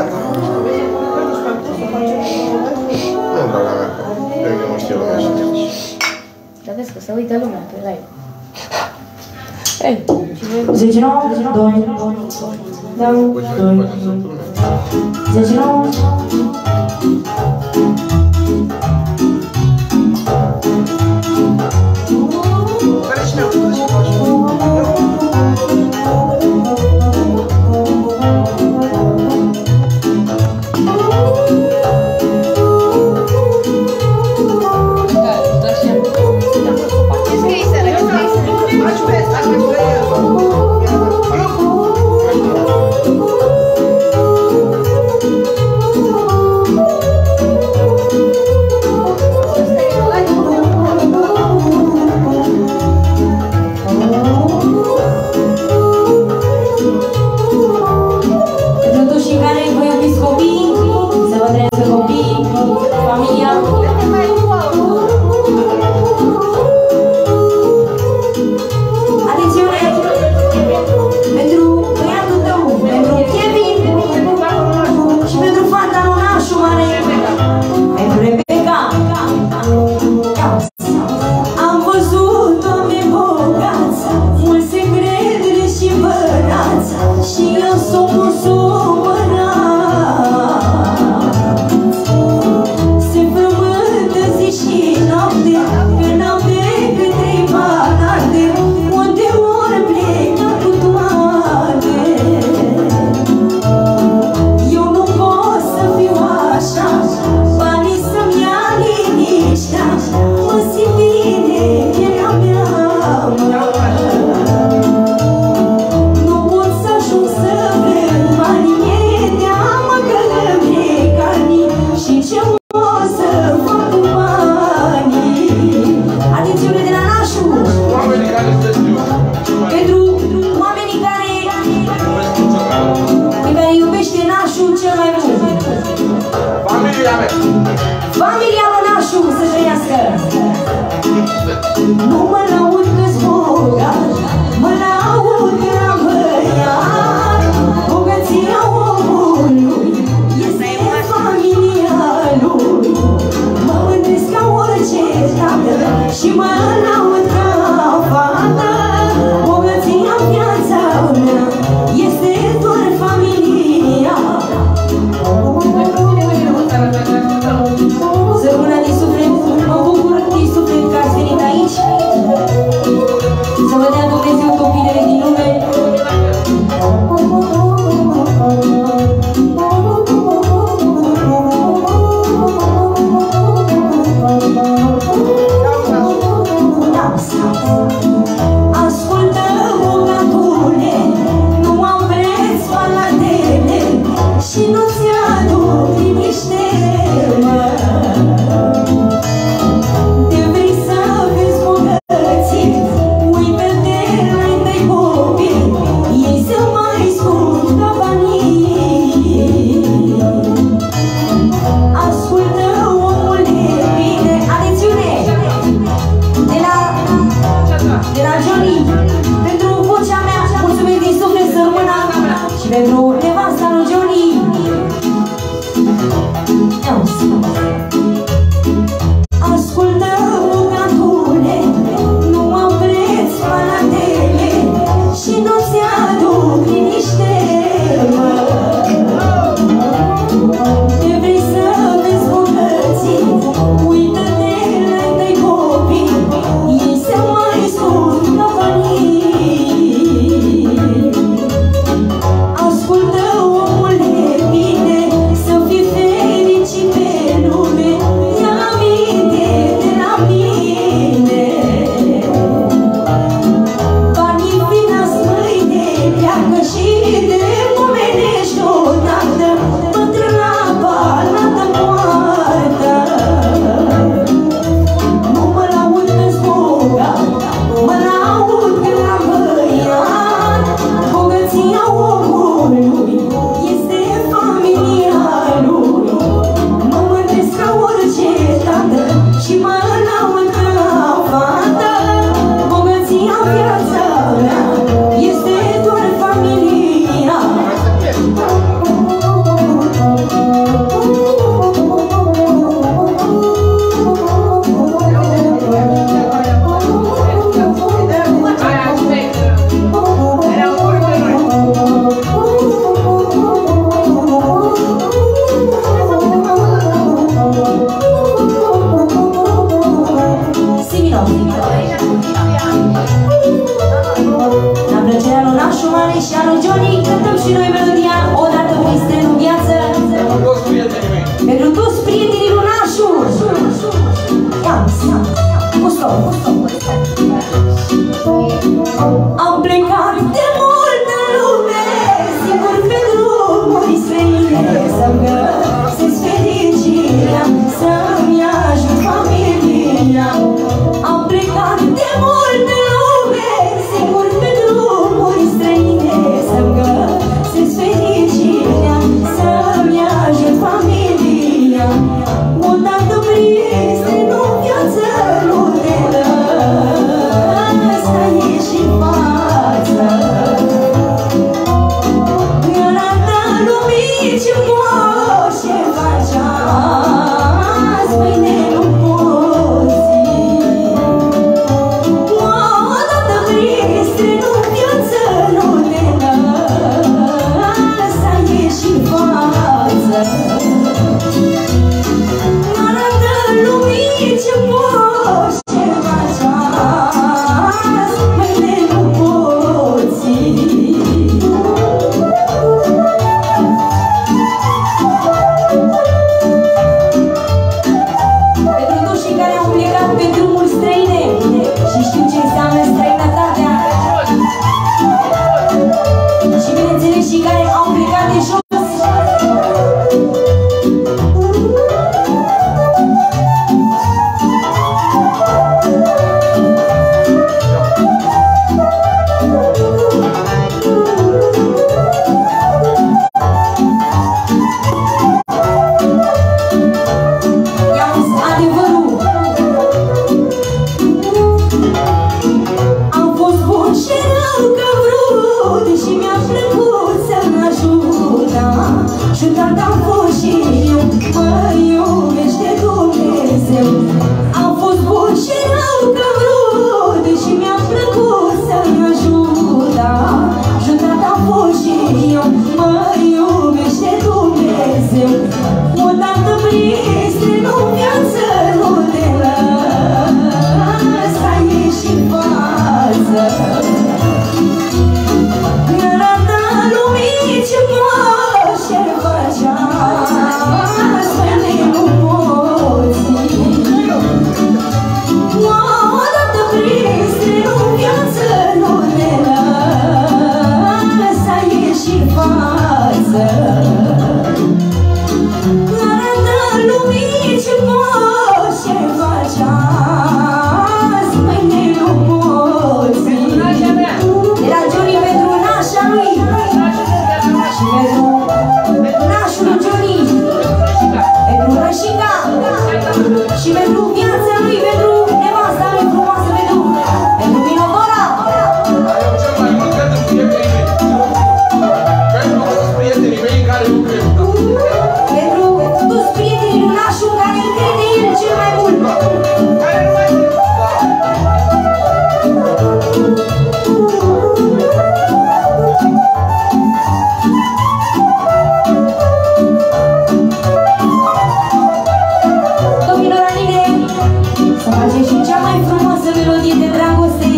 gata. Nu, draga mea, cred că mă știe lumea și nici. Dar vezi că se uită lumea pe live. Ei, 10, 9, 2, 2, 10, 9. Familia Mănașu să trăiască! Nu mă laud că-s bogat, mă laud că am băiat. Bogăția omului este familia lui. Mă mândresc ca orice tată și mă laud ca fată. Bogăția în viața mea este doar familia. Sărbuna din suflet, mă bucur din suflet că ați venit aici. Să vă dea Dumnezeu copilele din lume. Ascultă, bogatule, nu am preț palatele și nu-ți aduc liniște, mă. Te vrei să vezi bogății, uită-te la-i tăi copii, ei se mai scund ca banii. Ascultă, omule, bine, atențiune! De la Johnny, pentru vocea mea, mulțumesc din suflet, să rămână, și pentru nevasta lui Johnny. Ascultă, bogatule, nu am preț palatele și nu-ți aduc liniște, mă. Te vrei să vezi bogății, uită-te la-i tăi copii, ei se mai scund ca banii. Ascultă, omule, bine, să fii fericit pe lume, ia aminte de la mine. Banii finați mâine pleacă și te pomenești odată, bătrâna balată moartă. Nu mă laud că-s bogat, mă laud că am băiat. Bogăția omului este familia lui. Mă mândresc ca orice tată și mă laud ca fată. Bogăția în viața mea este doar familia. lui Nașu Mare și a lui Johnny cântăm și noi melodia Odată voi stă în viață. Pentru toți prietenii lui Nașu. Am plecat de mult în lume, singur pe drumuri străine, să-mi găsesc fericirea, să-mi ajut familia. Am plecat de mult în lume, singur pe drumuri străine, să-mi găsesc fericirea, să-mi ajut familia. Odată prins în viață nu te las, să ieși în față. Arată lumii ce poți, ce faci azi, mâine nu poți. Odată prins în viață nu te las, să ieși în față. Arată lumii ce poți, ce faci azi, mâine nu poți. Pentru toți cei care au plecat pe drumuri străine și știu ce înseamnă străinătatea, și bineînțeles și care au plecat de jos, i-auzi adevărul. Am fost bun și rău că vrut și mi-a plăcut să-mi ajuta. Și tata am fost și eu, mă iubește Dumnezeu. Am fost bun și rău că vrut și mi-a plăcut să-mi ajuta. Și tata am fost și eu, mă iubește Dumnezeu. Odată prins în viață nu te las, să ieși în față. Arată lumii ce poți, ce faci azi, mâine nu poți. Odată prins în viață nu te las, să ieși în față. Arată lumii ce poți, ce faci azi, mâine nu poți. De la Johnny pentru nașa lui și pentru nașul lui Johnny, pentru Rășica și pentru viața lui, pentru nevasta lui frumoasă, pentru Minodora. Pentru toți prietenii lui Nașu care îi crede el cel mai mult. Domnilor Anine, să facem și cea mai frumoasă melodie de dragoste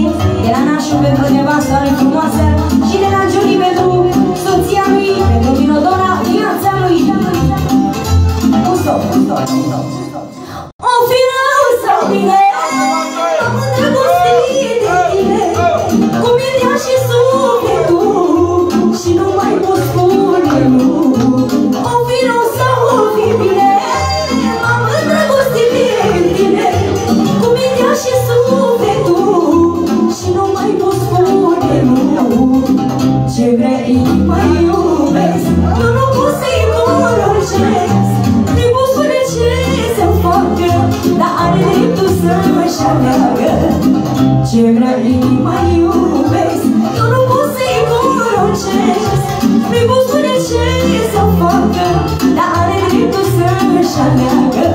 de la Nașu pentru nevasta lui frumoasă și de la Johnny pentru soția lui, pentru Minodora, viața lui. O fi rău sau bine, am îndrăgostit de tine, cum e ea și sufletul și nu mai pot spune nu. O fi rău sau o fi bine, am îndrăgostit de tine, cum e ea și sufletul și nu mai pot spune nu. Ce vrei mă iubesc, eu nu pot să-i poruncesc. Nu pot spune ce să-mi facă, dar are dreptul să-și aleagă. Ce vrei mă iubesc, eu nu pot să-i poruncesc. Nu pot spune ce să-mi facă, dar are dreptul să-și aleagă.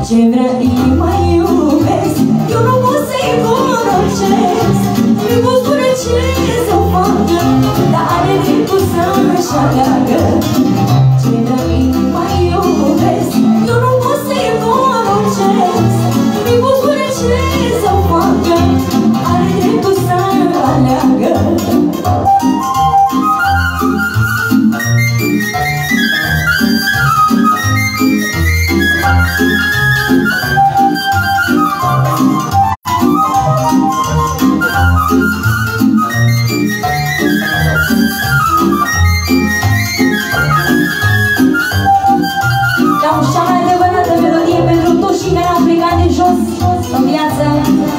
Ce vrea inima iubesc, eu nu pot să-i porocesc. Nu pot spune ce să facă, dar are dreptul să-și aleagă. Ce vrea inima iubesc, eu nu pot să-i porocesc. Nu pot spune ce să facă, are dreptul să-și aleagă.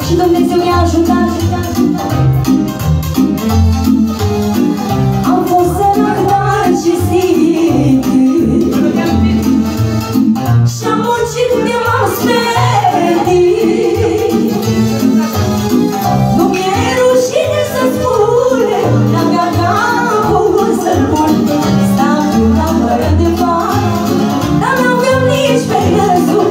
Și Dumnezeu i-a ajutat. Am fost sărac, dar cinstit, și-am muncit de m-am smerit. Nu mi-e rușine să spun, n-avea capul să-l pun. Statul la mără de bani, dar n-aveam nici pe găsucat.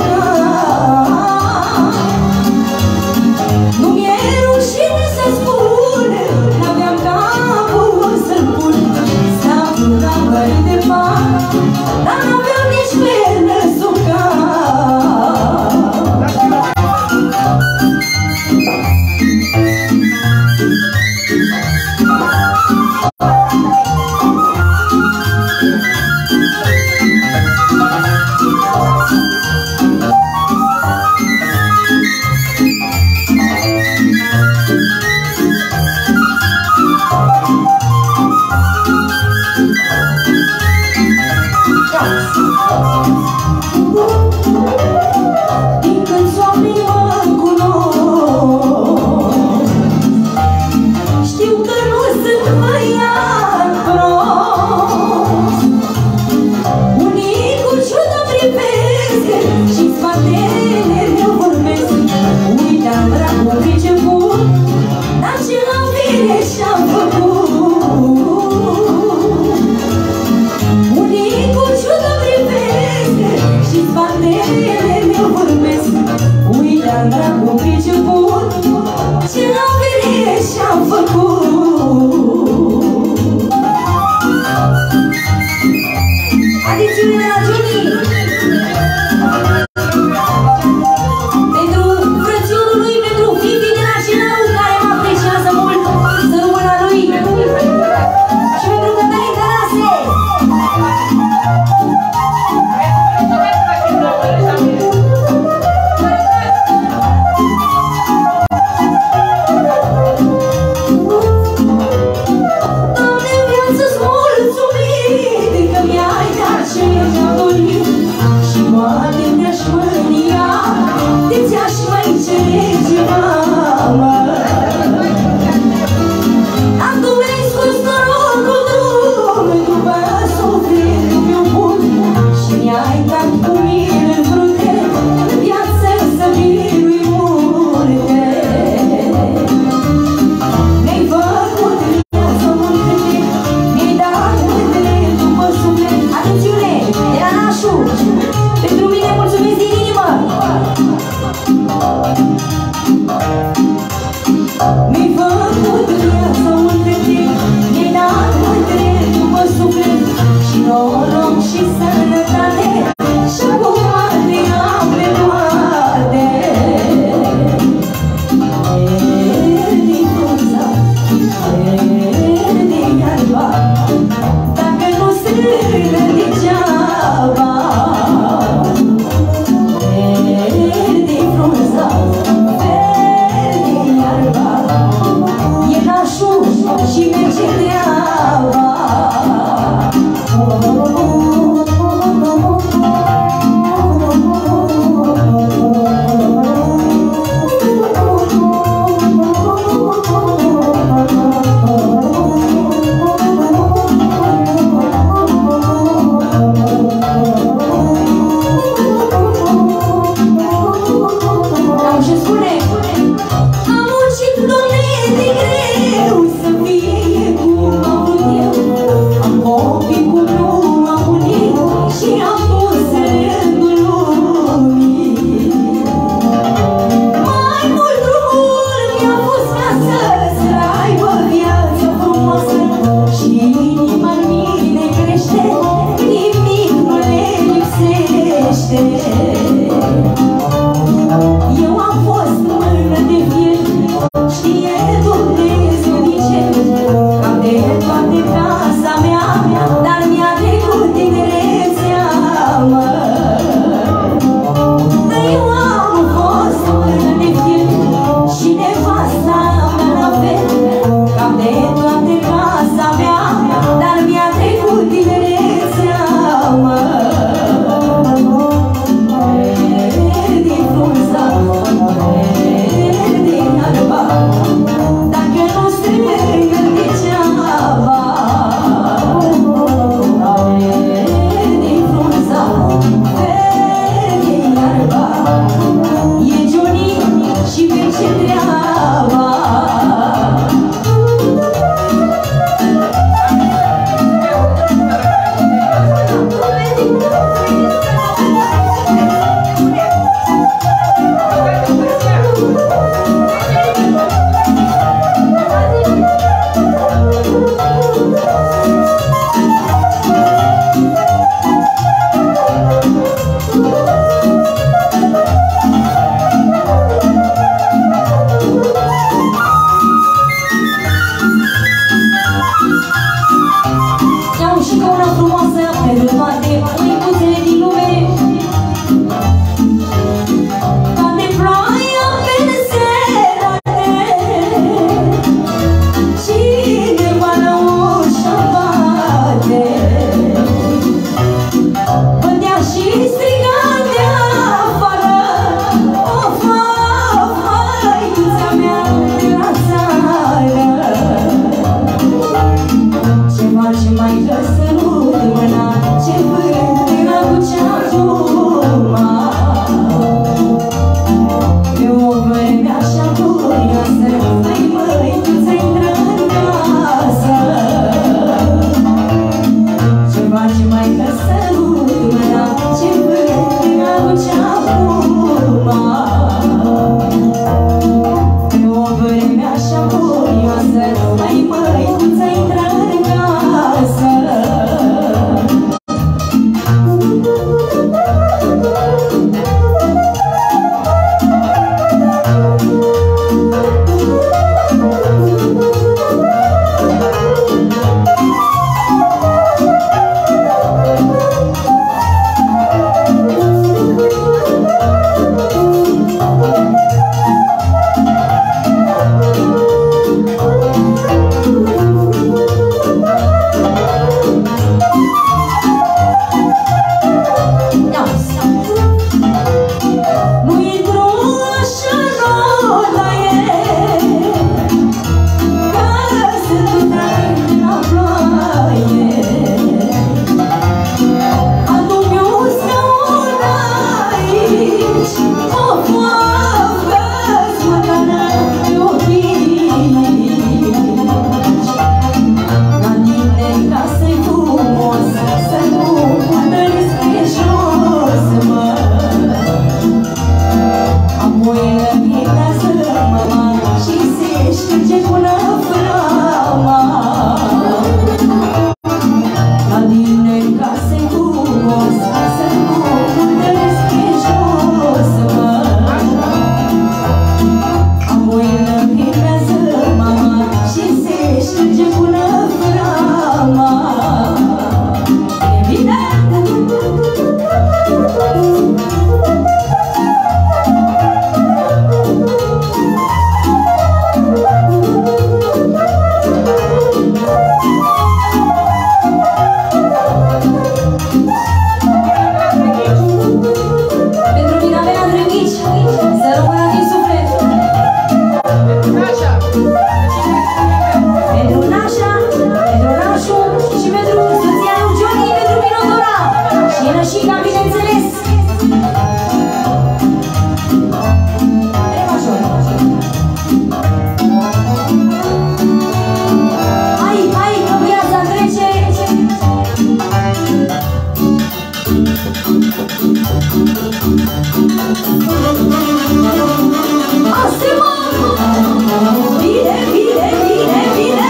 Dar n-aveam nici pernă sucat. Din când oamenii mă cunosc, știu că nu sunt băiat prost. Unii cu ciudă privesc și-n spatele meu vorbesc. Uita-n dracu priceput, dar ce la bine și-am făcut. Unii cu ciudă privesc și-n spatele meu vorbesc. Uita-n dracu priceput, ce la bine și-am făcut. Adițiune la Johnny! Pentru frățiorul lui, pentru fiii de la Cenaru, care mă apreciază mult, să rămână lui. Și pentru Cătălin Tănase. Doamne, viață-ți mulțumit că mi-ai dat ce mi-am dorit. Și poate mi-aș mânia, de ți-aș mai cere ceva. Dar tu mi-ai scos norocul drum după sufletul meu bun. Și mi-ai dat cu mine în frunte, în viață să birui multe. Mi-ai făcut viață multe, mi-ai dat multe după suflet. Atențiune, de la Nașu, pentru mine mulțumesc din inimă. Mi-ai făcut viață multe, mi-ai dat multe după suflet. Și noroc și sănătate, și acum le am pe toate. Pierd-i frunza, pierd-i iarba, dacă nu strână degeaba. Pierd-i frunza, pierd-i iarba, e nașul Eu am fost mână de fier, știe Dumnezeu de ce. Cam de toate casa mea, dar mi-a trecut tinerețea, mă. Eu am fost mână de fier și nevasta mea la fel. Cam de toate casa mea, dar mi-a trecut tinerețea, mă. Din frunza, din alba, dacă nu strâng degeaba. Din frunza, din alba, e Johnny și pe ce treaba. Iau și ca una frumoasă pentru toate măicuțele din lume. Ca de ploaia pe serate, cineva la ușă bate. Bătea și striga de afară, of, of, măicuța mea de la țară. Ce faci mai că sărut mâna, ce vânt din aduce acum? Pe o vreme așa curioasă, ai măicuță intră în casă. Ce faci mai că sărut mâna, ce vânt din aduce acum? Pe o vreme așa curioasă, ai măicuță intră în casă. Nu intru așa la el, că sunt utrări la ploaie. Adu-mi un scaun aici, of, of, că-ți măcană iubici. La tine casă-i frumos, să nu putăriți pe jos, mă. Apoi răpinează mama și se șterge până frama. La tine casă-i frumos, să nu putăriți pe jos, mă. Apoi răpinează mama și se șterge până frama. E bine? Pentru Dinamela Drăghici, să rămână din suflet. Pentru Nașa, pentru Nașu și pentru soția lui Johnny, pentru Minodora și Nășica, bineînțeles. Hai, hai, că viața trece. Asema! Bine, bine, bine, bine!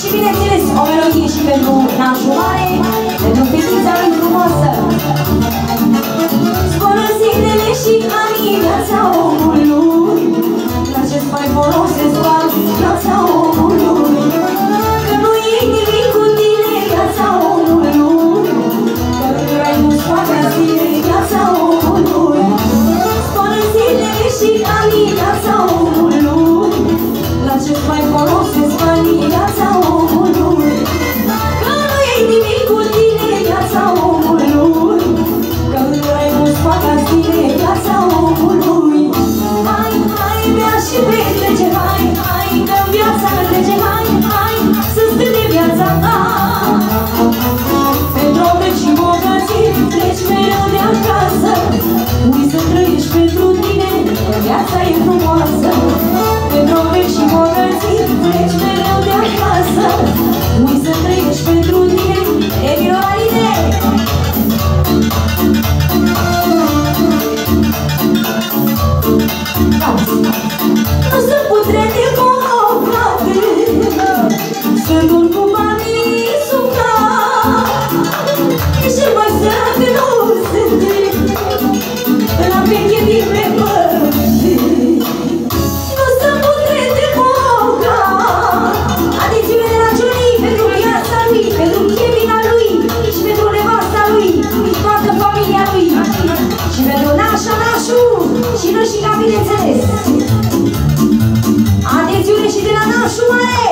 Și bineînțeles, o melodie și pentru nașul mare, pentru fetița lui frumoasă. Zboară zilele și anii, viața omului, la ce-ți mai folosesc doar viața omului. Că nu e nimic cu tine, viața omului, că nu ai muscoata zile, viața omului. Zboară zilele și anii, viața omului, la ce-ți mai folosesc banii, viața omului. Că nu e nimic cu tine, viața omului, că nu ai muscoata zile, viața omului. Hai, hai, bea și petrece, hai, hai, că viața trece, hai, hai, să strâne viața ta. Pentru oameni și bogății, treci mereu de acasă, ui să trăiești pentru tine, că viața e frumoasă. Pentru oameni și bogății, treci mereu de acasă, ui să trăiești pentru tine, e violare. Nu sunt putrete bogate, sunt un cu banii sucat. Ești cel mai sărac, nu sunt la peche din pe părte. Nu sunt putrete bogat. Atențiune de la Johnny, pentru viața lui, pentru chemina lui și pentru nevasta lui, toată familia lui și pentru nașa, nașul și nășica, bineînțeles. Atențiune și de la nașul mare!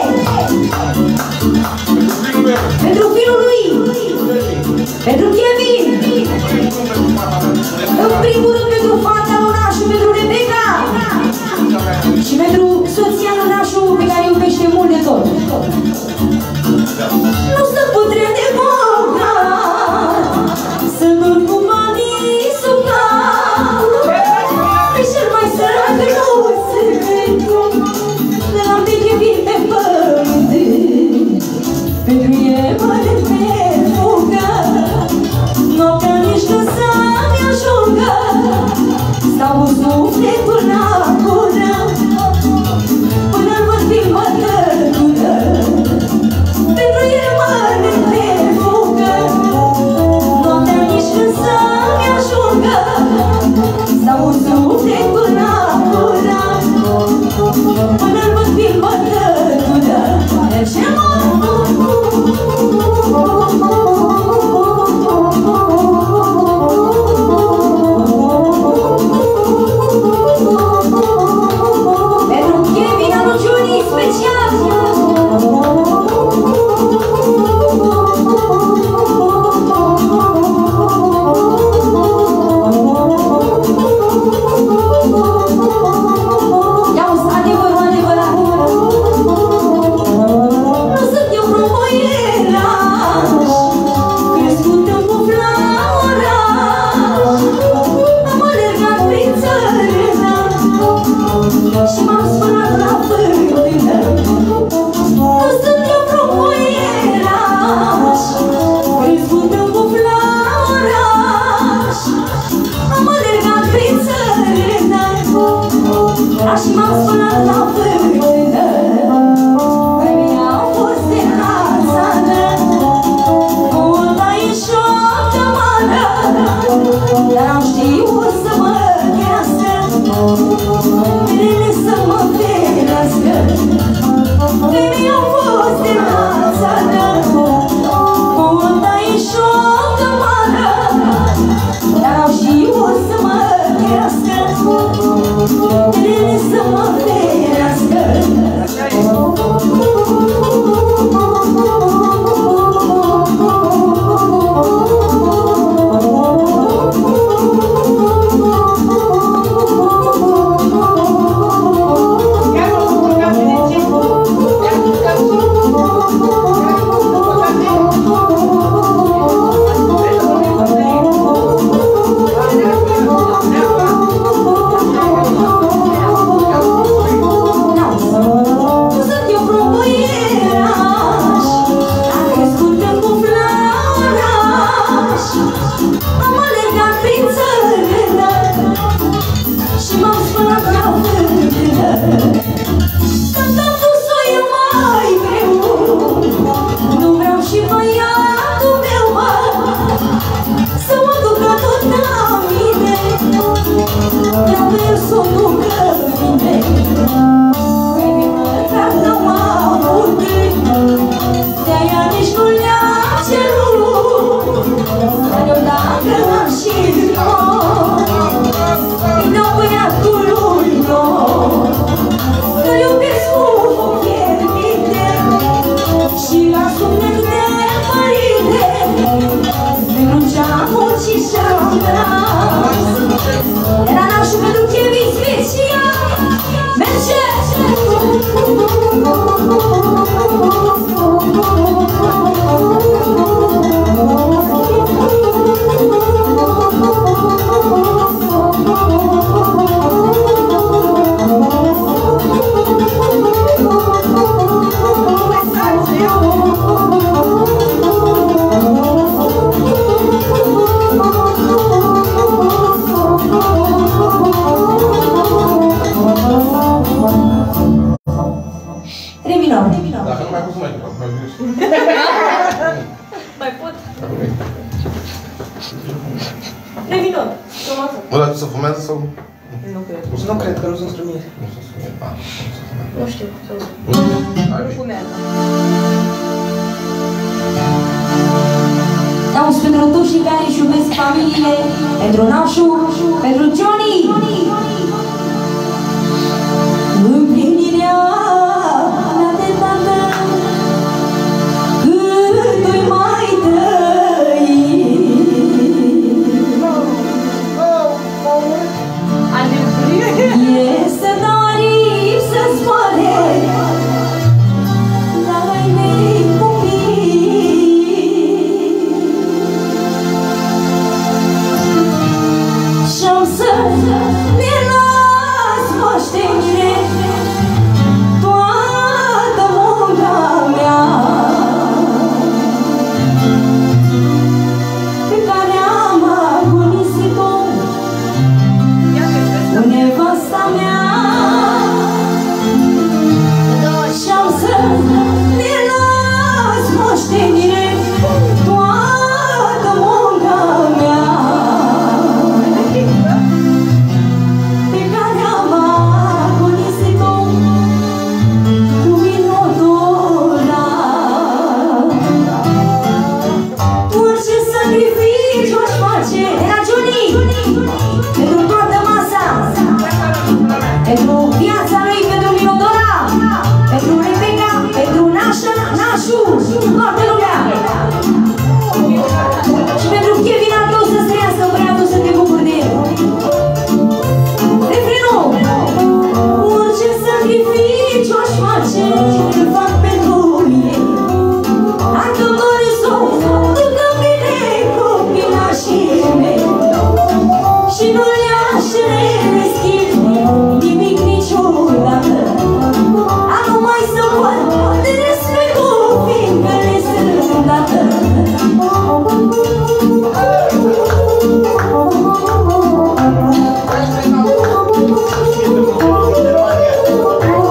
suflet de părinte, pentru geamul și șambra. Era nașul pentru chemii special, merge! Dacă nu mai pot să mai duc, mai bine. Mai pot? Revinor. Bă, dar se fumează sau? Nu cred. Nu cred că nu sunt strumieri. Nu se fumează. Nu știu. Nu fumează. Auzi pentru toți cei care își iubesc familiile, pentru Nașu, pentru Johnny. Împlinirea mea de tată, cât o-i mai trăi. E să dorim să zboare la ai mei copii și-am să ne las moștenire toată munca mea pe care am agonisit-o cu nevasta mea. Și-am să ne las moștenire toată munca mea pe care am agonisit-o cu minodora. Orice sacrificiu aș face, era Johnny, pentru toată masa, pentru viața lui, pentru minodora, pentru Rebecca, pentru Nașa, Nașu, toată lumea. Și pentru Kevin al tău să trăiască băiatul, să te bucuri de el. Refrenul! Orice sacrificiu aș face, îl fac pentru mine. Dacă-mi doresc să ducă bine copilașii mei și nu le-aș reschimb nimic niciodată. Am numai să mor de respectul, fiindcă le sunt dată.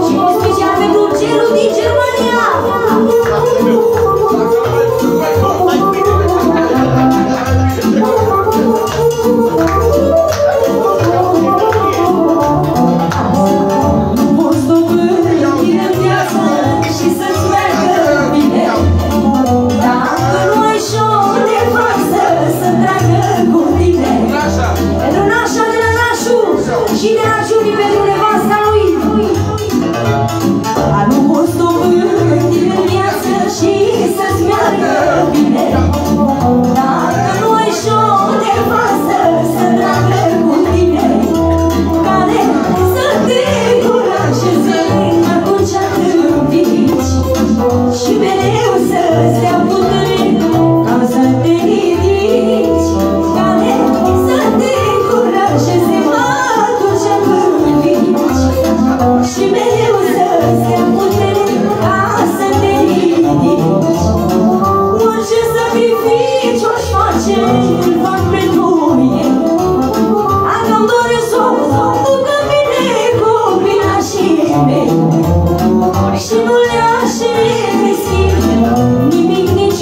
Și în special pentru gelul din Germania. Poți dobândi în viață și să-ți meargă bine, dacă nu ai și o nevastă să tragă cu tine. Pentru Nașa de la Nașu și de la Johnny pentru nevasta lui. A nu poți dobândi în viață și să-ți meargă bine, dacă nu ai și o nevastă să tragă cu tine, care să te încurajeze atunci când învingi și mereu să-ți dea putere ca să te ridici, care să te încurajeze atunci când învingi și mereu să-ți dea putere ca să te ridici. Orice sacrificiu aș face, îl fac pentru mine. Dacă-mi doresc să ducă bine copilașii mei și nu le-aș reschimb nimic nici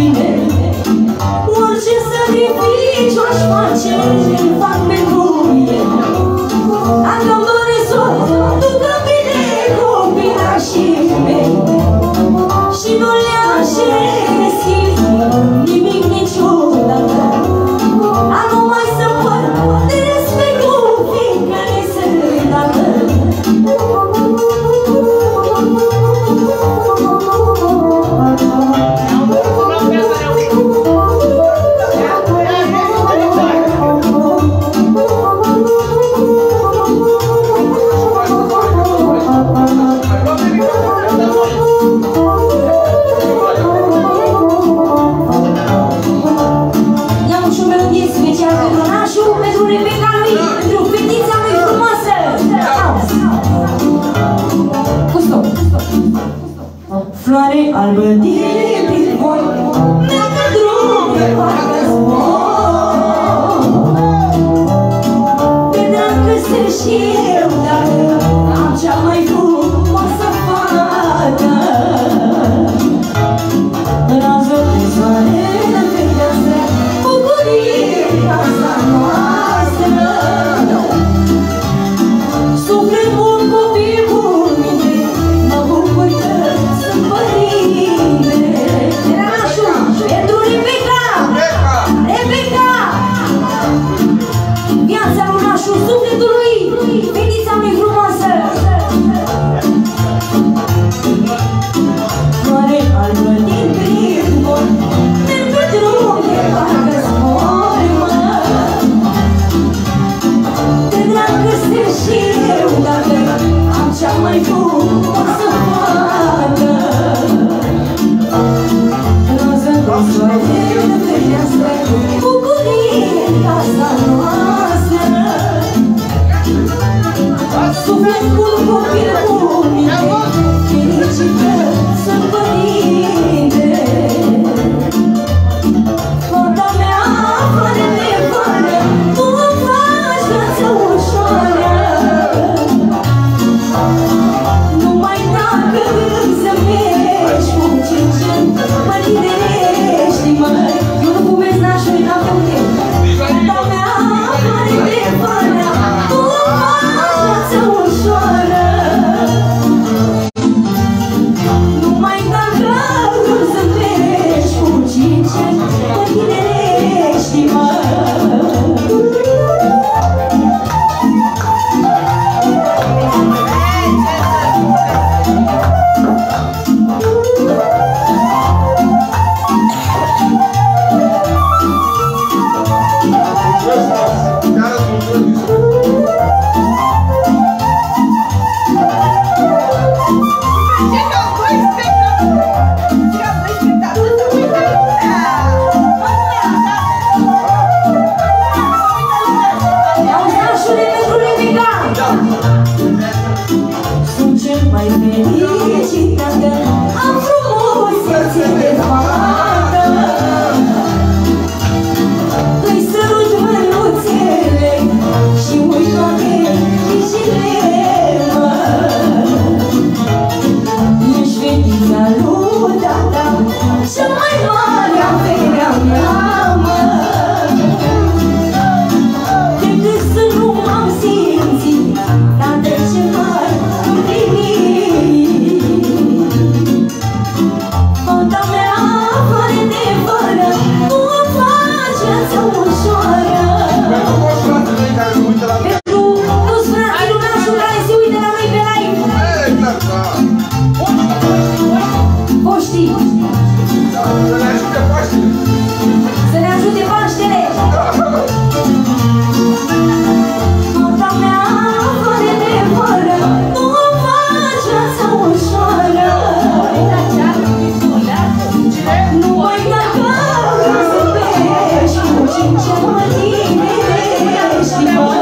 mine. Orice sacrificiu aș face, fac pentru mine. Dacă îmi doresc o ducă bine copilașii mei și nu le-aș schimb nimic niciodată. Am numai să păr de respectul fiindcă ne sunt dată. Floare albă din voi, merg pe drum de parcă zbor. Pe dragă sunt și eu, dar am cea mai frumoasă fată. Rază de soare de fereastră, bucurie casa noastră. Suflet bun copil cu mine, mă bucur că sunt părinte. Rașu, pentru Rebecca, Rebecca. Viața lui Nașu, sufletul lui, fetița lui frumoasă. Floare albă din primor, merg pe drum de parcă zbor, mă. Te dragoste și eu, dacă am cea mai frumoasă fată. Roză de soare de fereastră, bucurie în casa noastră. Suflet bun copil cu mine, fericită sunt părinte. Fata mea, fără de fără, tu îmi faci viața ușoară. Numai dacă îmi zâmbești cu 5 ani, mă tinerești, mă. Eu nu fumez, n-aș uita pe unde. Fata mea, fără de fără, tu îmi faci viața ușoară. Numai dacă îmi zâmbești cu 5 ani, mă tinerești, mă. Sunt cel mai fericit dacă am frumusețe de fată. Îi sărut mânuțele și uit toate grijile, mă. Ești fetița lui tata, cea mai mare averea mea, mă. Decât să nu m-am simțit, tată ce mai împlinit. Fata mea, fără de fără, tu îmi faci viața ușoară. Pentru toți frații lui Nașu care se uită la noi pe live. Poștii. Să ne ajute Paștele. Fata mea, fără de fără, tu îmi faci viața ușoară. Numai dacă îmi zâmbești cu 5 ani, mă tinerești, mă.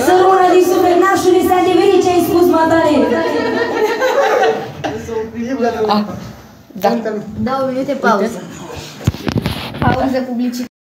Să rămână din suflet, nașule, s-a adeverit ce ai spus, Madalena. Da. 2 minute pauză. Pauză publicitară.